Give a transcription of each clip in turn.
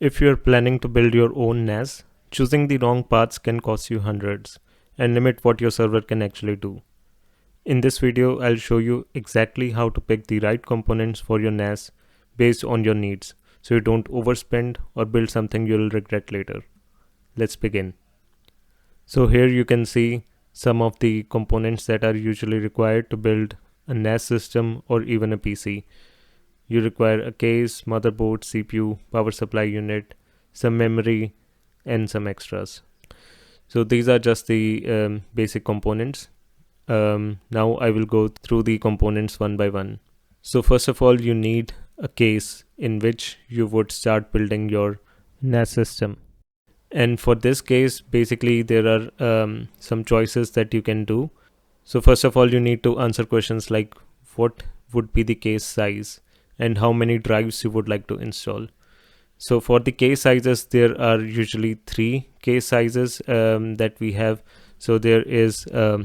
If you're planning to build your own NAS, choosing the wrong paths can cost you hundreds and limit what your server can actually do. In this video, I'll show you exactly how to pick the right components for your NAS based on your needs, so you don't overspend or build something you'll regret later. Let's begin. So here you can see some of the components that are usually required to build a NAS system or even a PC. You require a case, motherboard, CPU, power supply unit, some memory, and some extras. So these are just the basic components. Now I will go through the components one by one. So first of all, you need a case in which you would start building your NAS system. And for this case, basically there are some choices that you can do. So first of all, you need to answer questions like what would be the case size and how many drives you would like to install. So for the case sizes, there are usually three case sizes that we have. So there is a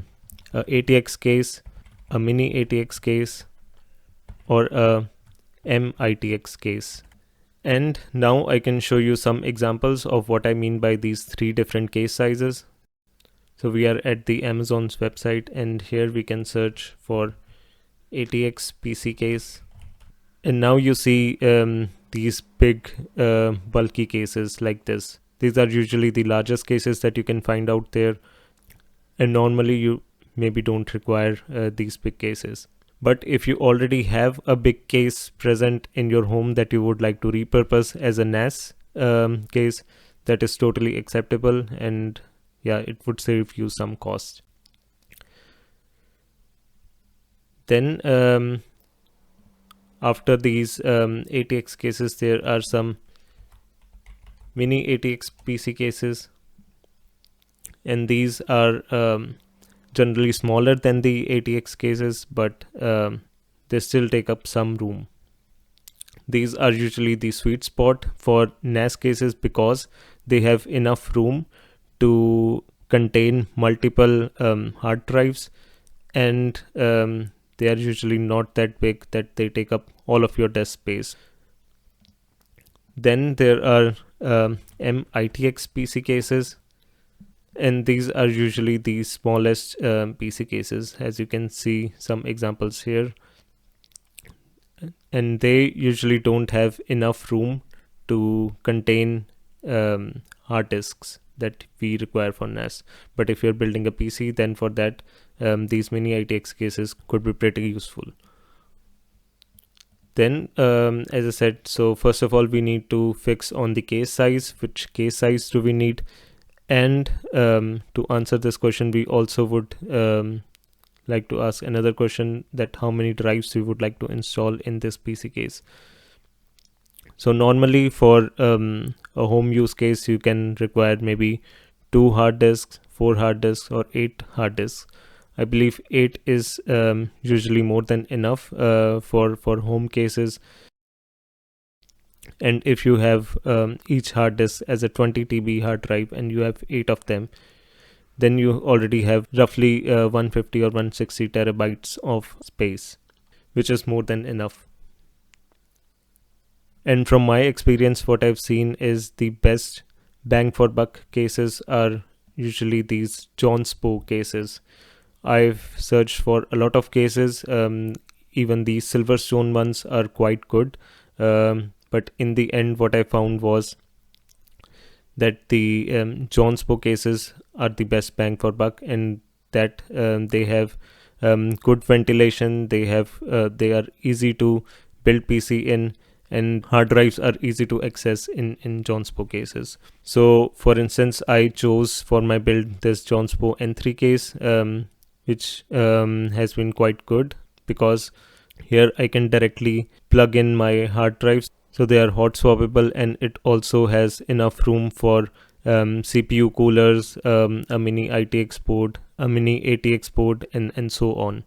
ATX case, a mini ATX case, or a MITX case. And now I can show you some examples of what I mean by these three different case sizes. So we are at the Amazon's website, and here we can search for ATX PC case. And now you see these big bulky cases like this. These are usually the largest cases that you can find out there. And normally you maybe don't require these big cases. But if you already have a big case present in your home that you would like to repurpose as a NAS case, that is totally acceptable, and yeah, it would save you some cost. Then after these ATX cases, there are some mini ATX PC cases, and these are generally smaller than the ATX cases, but they still take up some room. These are usually the sweet spot for NAS cases because they have enough room to contain multiple hard drives, and they are usually not that big that they take up all of your desk space. Then there are MITX PC cases, and these are usually the smallest PC cases, as you can see some examples here, and they usually don't have enough room to contain hard disks that we require for NAS. But if you're building a PC, then for that these mini ITX cases could be pretty useful. Then as I said, so first of all we need to fix on the case size. Which case size do we need? And to answer this question, we also would like to ask another question, that how many drives we would like to install in this PC case. So normally for a home use case, you can require maybe 2 hard disks, 4 hard disks, or 8 hard disks. I believe 8 is usually more than enough for home cases. And if you have each hard disk as a 20 TB hard drive and you have 8 of them, then you already have roughly 150 or 160 terabytes of space, which is more than enough. And from my experience, what I've seen is the best bang for buck cases are usually these Johnspo cases. I've searched for a lot of cases. Even the Silverstone ones are quite good. But in the end, what I found was that the Johnspo cases are the best bang for buck, and that they have good ventilation. They are easy to build PC in, and hard drives are easy to access in Johnspo cases. So for instance, I chose for my build this Johnspo N3 case, which has been quite good because here I can directly plug in my hard drives, so they are hot swappable, and it also has enough room for CPU coolers, a mini ITX board, a mini ATX board, and so on.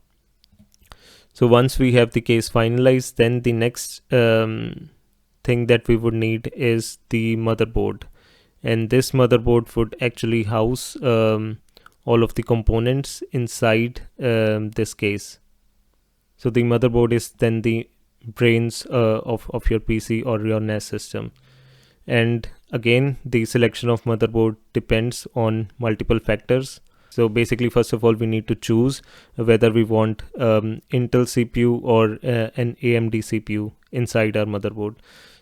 So once we have the case finalized, then the next thing that we would need is the motherboard, and this motherboard would actually house all of the components inside this case. So the motherboard is then the brains of your PC or your NAS system. And again, the selection of motherboard depends on multiple factors. So basically, first of all, we need to choose whether we want Intel CPU or an AMD CPU inside our motherboard.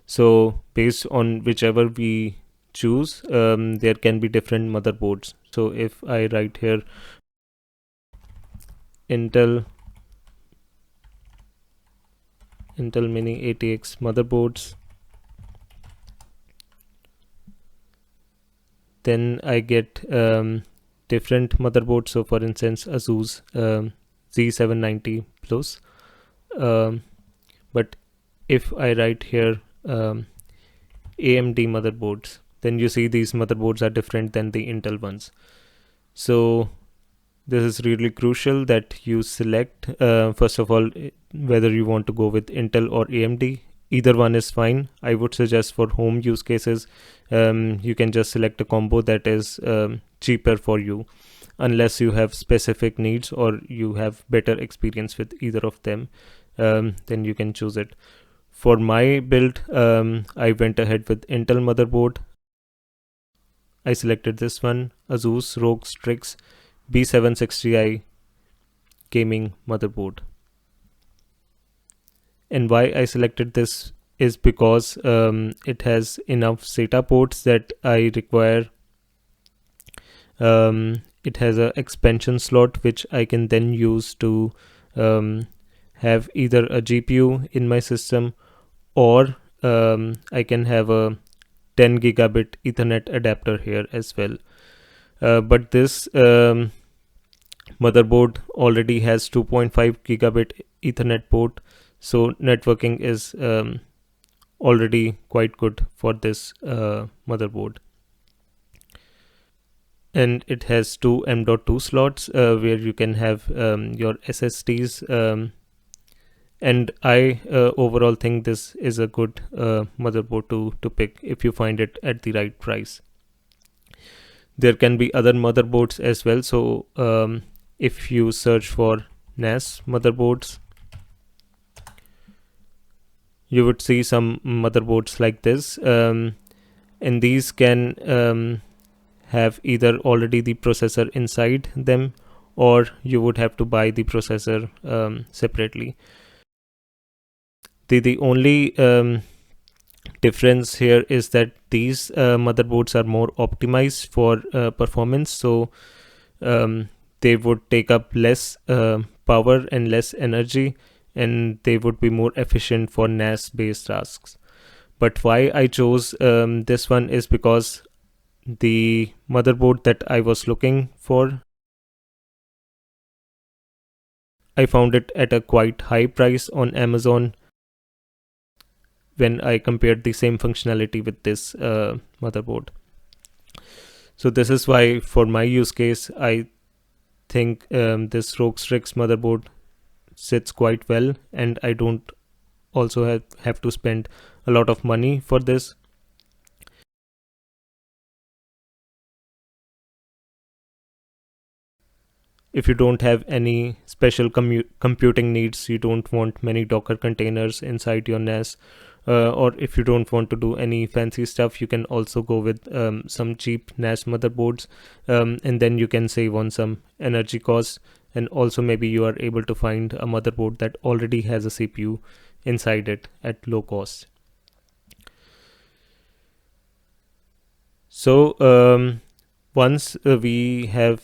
So based on whichever we choose, there can be different motherboards. So if I write here Intel Mini ATX motherboards, then I get different motherboards. So for instance, Asus Z790 Plus. But if I write here AMD motherboards, then you see these motherboards are different than the Intel ones. So this is really crucial that you select first of all whether you want to go with Intel or AMD. Either one is fine. I would suggest for home use cases, you can just select a combo that is cheaper for you, unless you have specific needs or you have better experience with either of them. Then you can choose it. For my build, I went ahead with Intel motherboard. I selected this one, Asus ROG Strix B760i gaming motherboard. And why I selected this is because it has enough SATA ports that I require. It has an expansion slot which I can then use to have either a GPU in my system, or I can have a 10 gigabit Ethernet adapter here as well. But this motherboard already has 2.5 gigabit Ethernet port, so networking is already quite good for this motherboard. And it has two M.2 slots where you can have your SSDs, and I overall think this is a good motherboard to pick if you find it at the right price. There can be other motherboards as well. So if you search for NAS motherboards, you would see some motherboards like this, and these can have either already the processor inside them, or you would have to buy the processor separately. The only difference here is that these motherboards are more optimized for performance, so they would take up less power and less energy, and they would be more efficient for NAS based tasks. But why I chose this one is because the motherboard that I was looking for, I found it at a quite high price on Amazon when I compared the same functionality with this motherboard. So this is why for my use case, I think this ROG Strix motherboard sits quite well, and I don't also have to spend a lot of money for this. If you don't have any special computing needs, you don't want many Docker containers inside your NAS, or if you don't want to do any fancy stuff, you can also go with some cheap NAS motherboards, and then you can save on some energy costs, and also maybe you are able to find a motherboard that already has a CPU inside it at low cost. So once we have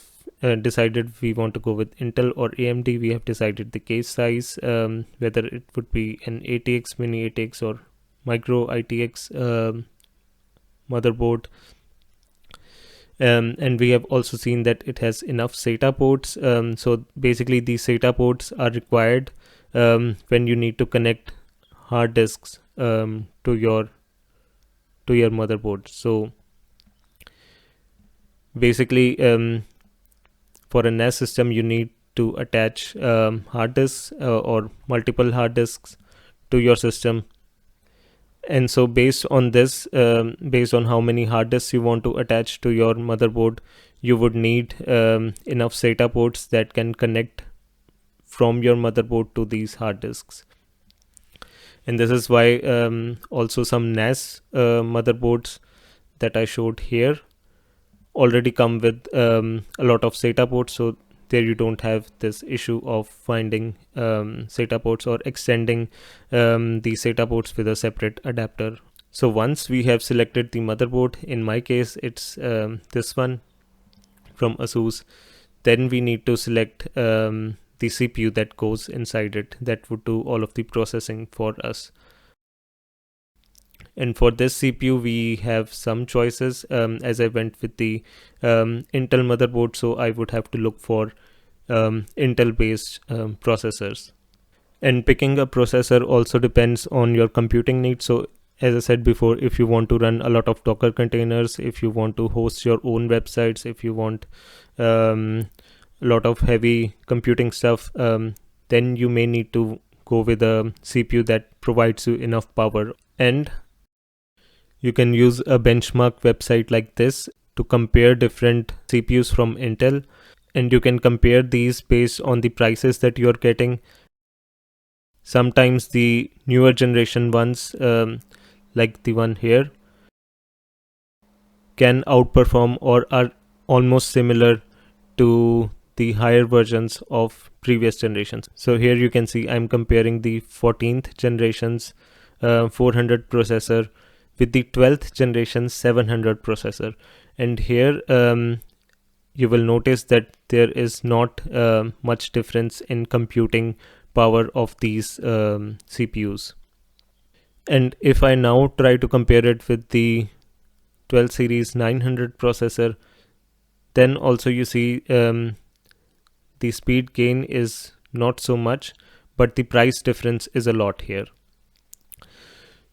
decided we want to go with Intel or AMD, we have decided the case size, whether it would be an ATX, mini ATX, or micro ITX motherboard, and we have also seen that it has enough SATA ports. So basically these SATA ports are required when you need to connect hard disks to your motherboard. So basically for a NAS system, you need to attach hard disks or multiple hard disks to your system. And so based on this, based on how many hard disks you want to attach to your motherboard, you would need enough SATA ports that can connect from your motherboard to these hard disks. And this is why also some NAS motherboards that I showed here already come with a lot of SATA ports, so there you don't have this issue of finding SATA ports or extending the SATA ports with a separate adapter. So once we have selected the motherboard, in my case it's this one from ASUS, then we need to select the CPU that goes inside it, that would do all of the processing for us. And for this CPU we have some choices, as I went with the Intel motherboard, so I would have to look for Intel based processors. And picking a processor also depends on your computing needs. So as I said before, if you want to run a lot of Docker containers, if you want to host your own websites, if you want a lot of heavy computing stuff, then you may need to go with a CPU that provides you enough power. And you can use a benchmark website like this to compare different CPUs from Intel, and you can compare these based on the prices that you're getting. Sometimes the newer generation ones, like the one here, can outperform or are almost similar to the higher versions of previous generations. So here you can see I'm comparing the 14th generation's 400 processor with the 12th generation 700 processor, and here you will notice that there is not much difference in computing power of these CPUs. And if I now try to compare it with the 12 series 900 processor, then also you see the speed gain is not so much, but the price difference is a lot here.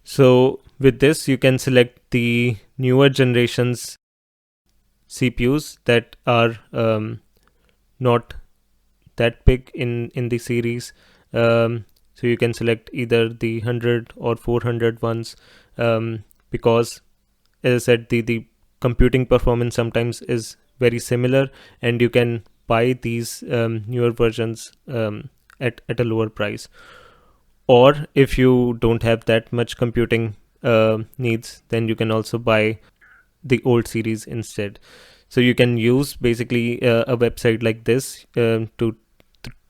So with this you can select the newer generations CPUs that are not that big in the series. So you can select either the 100 or 400 ones, because as I said, the computing performance sometimes is very similar, and you can buy these newer versions at a lower price. Or if you don't have that much computing needs, then you can also buy the old series instead. So you can use basically a website like this to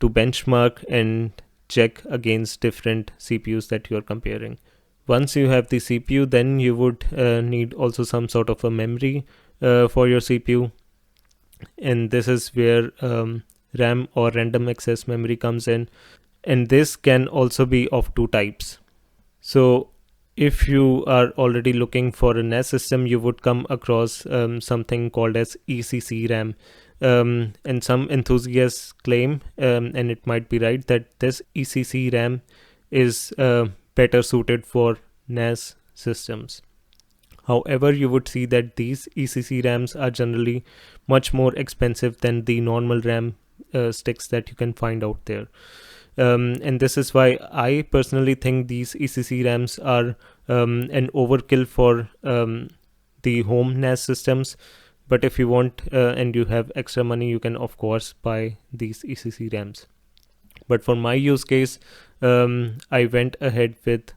benchmark and check against different CPUs that you are comparing. Once you have the CPU, then you would need also some sort of a memory for your CPU, and this is where RAM or random access memory comes in, and this can also be of two types. So if you are already looking for a NAS system, you would come across something called as ECC RAM, and some enthusiasts claim, and it might be right, that this ECC RAM is better suited for NAS systems. However, you would see that these ECC RAMs are generally much more expensive than the normal RAM sticks that you can find out there. And this is why I personally think these ECC RAMs are an overkill for the home NAS systems. But if you want and you have extra money, you can of course buy these ECC RAMs. But for my use case, I went ahead with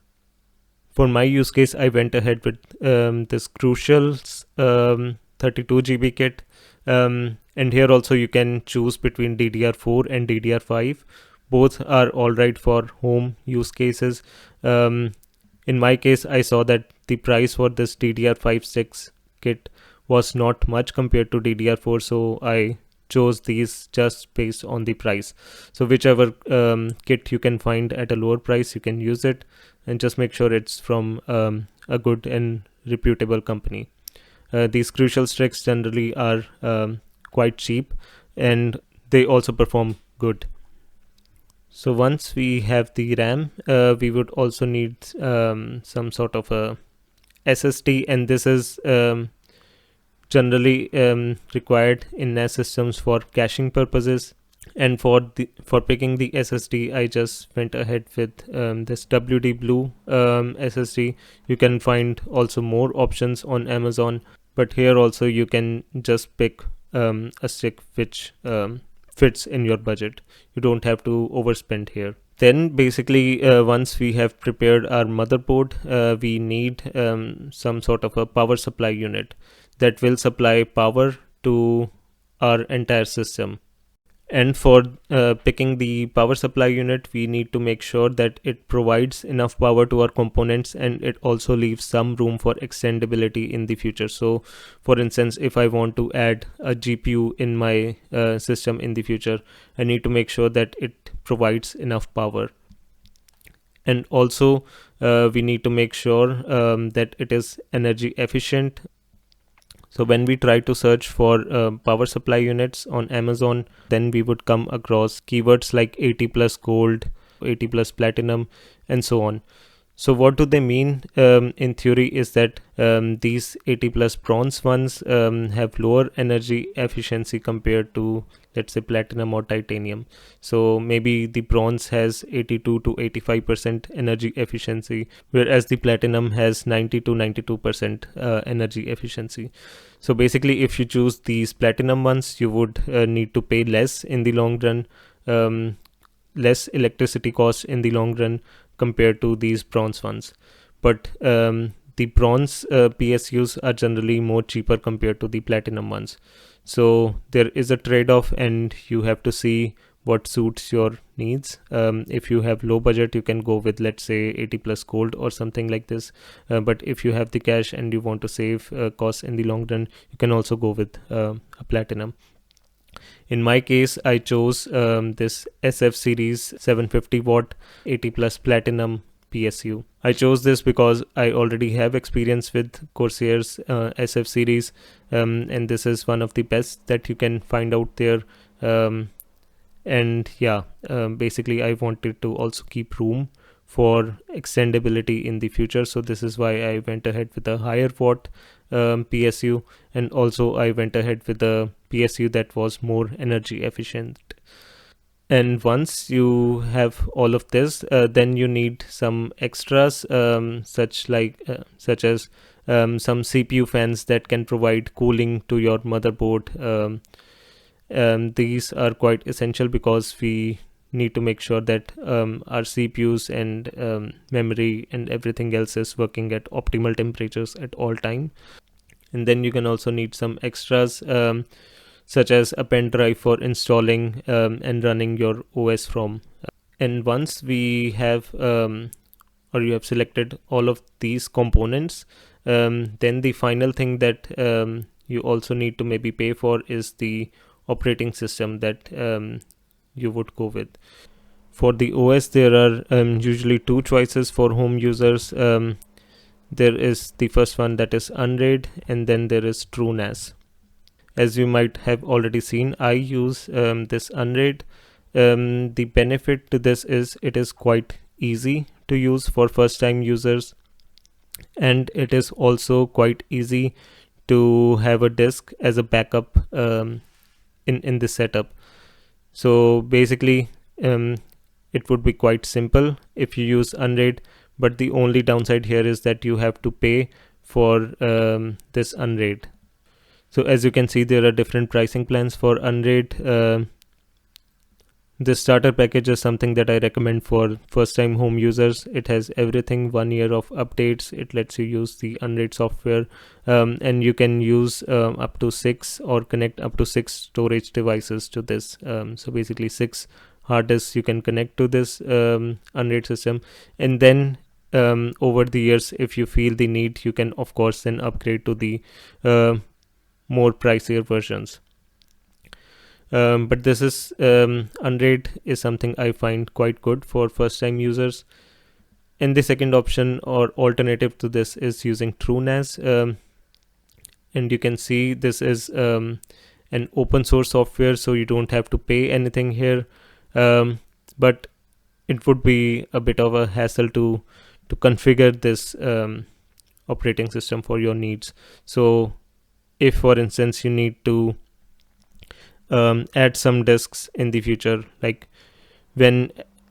this Crucial's 32 GB kit, and here also you can choose between DDR4 and DDR5. Both are alright for home use cases. In my case, I saw that the price for this DDR5 6 kit was not much compared to DDR4, so I chose these just based on the price. So whichever kit you can find at a lower price, you can use it, and just make sure it's from a good and reputable company. These Crucial sticks generally are quite cheap, and they also perform good. So once we have the RAM, we would also need some sort of a SSD, and this is generally required in NAS systems for caching purposes. And for picking the SSD, I just went ahead with this WD Blue SSD. You can find also more options on Amazon, but here also you can just pick a stick which fits in your budget. You don't have to overspend here. Then basically once we have prepared our motherboard, we need some sort of a power supply unit that will supply power to our entire system. And for picking the power supply unit, we need to make sure that it provides enough power to our components, and it also leaves some room for extendability in the future. So for instance, if I want to add a GPU in my system in the future, I need to make sure that it provides enough power. And also we need to make sure that it is energy efficient. So when we try to search for power supply units on Amazon, then we would come across keywords like 80 plus gold, 80 plus platinum, and so on. So what do they mean in theory is that these 80 plus bronze ones have lower energy efficiency compared to, let's say, platinum or titanium. So maybe the bronze has 82 to 85% energy efficiency, whereas the platinum has 90 to 92% energy efficiency. So basically, if you choose these platinum ones, you would need to pay less in the long run, less electricity costs in the long run compared to these bronze ones. But the bronze PSUs are generally more cheaper compared to the platinum ones. So there is a trade-off, and you have to see what suits your needs. If you have low budget, you can go with, let's say, 80 plus gold or something like this. But if you have the cash and you want to save costs in the long run, you can also go with a platinum. In my case, I chose this SF series 750 watt 80 plus platinum PSU. I chose this because I already have experience with Corsair's SF series, and this is one of the best that you can find out there. And yeah, basically I wanted to also keep room for extendability in the future, so this is why I went ahead with a higher watt PSU, and also I went ahead with a PSU that was more energy efficient. And once you have all of this, then you need some extras, such as some CPU fans that can provide cooling to your motherboard. These are quite essential because we need to make sure that our CPUs and memory and everything else is working at optimal temperatures at all time. And then you can also need some extras, such as a pen drive for installing and running your OS from. And once we have or you have selected all of these components, then the final thing that you also need to maybe pay for is the operating system that you would go with. For the OS, there are usually two choices for home users. There is the first one, that is Unraid, and then there is TrueNAS. As you might have already seen, I use this Unraid. The benefit to this is it is quite easy to use for first time users, and it is also quite easy to have a disk as a backup in this setup. So basically it would be quite simple if you use Unraid, but the only downside here is that you have to pay for this Unraid. So as you can see, there are different pricing plans for Unraid. The starter package is something that I recommend for first time home users. It has everything, 1 year of updates. It lets you use the Unraid software, and you can use up to 6 or connect up to 6 storage devices to this. So basically 6 hard disks you can connect to this Unraid system, and then over the years, if you feel the need, you can of course then upgrade to the more pricier versions. But this is Unraid is something I find quite good for first time users. And the second option or alternative to this is using TrueNAS. And you can see this is an open source software, so you don't have to pay anything here. But it would be a bit of a hassle to configure this operating system for your needs. So if, for instance, you need to add some disks in the future, like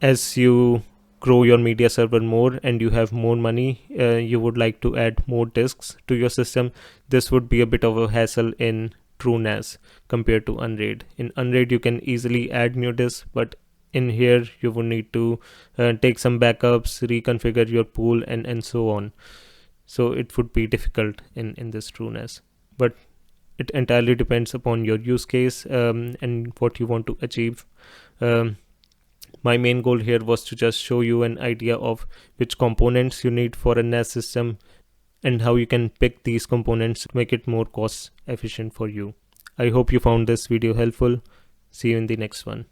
as you grow your media server more and you have more money, you would like to add more disks to your system, this would be a bit of a hassle in TrueNAS compared to Unraid. In Unraid, you can easily add new disks, but in here you would need to take some backups, reconfigure your pool, and so on. So it would be difficult in this TrueNAS, but it entirely depends upon your use case and what you want to achieve. um, my main goal here was to just show you an idea of which components you need for a NAS system and how you can pick these components to make it more cost efficient for you. I hope you found this video helpful. See you in the next one.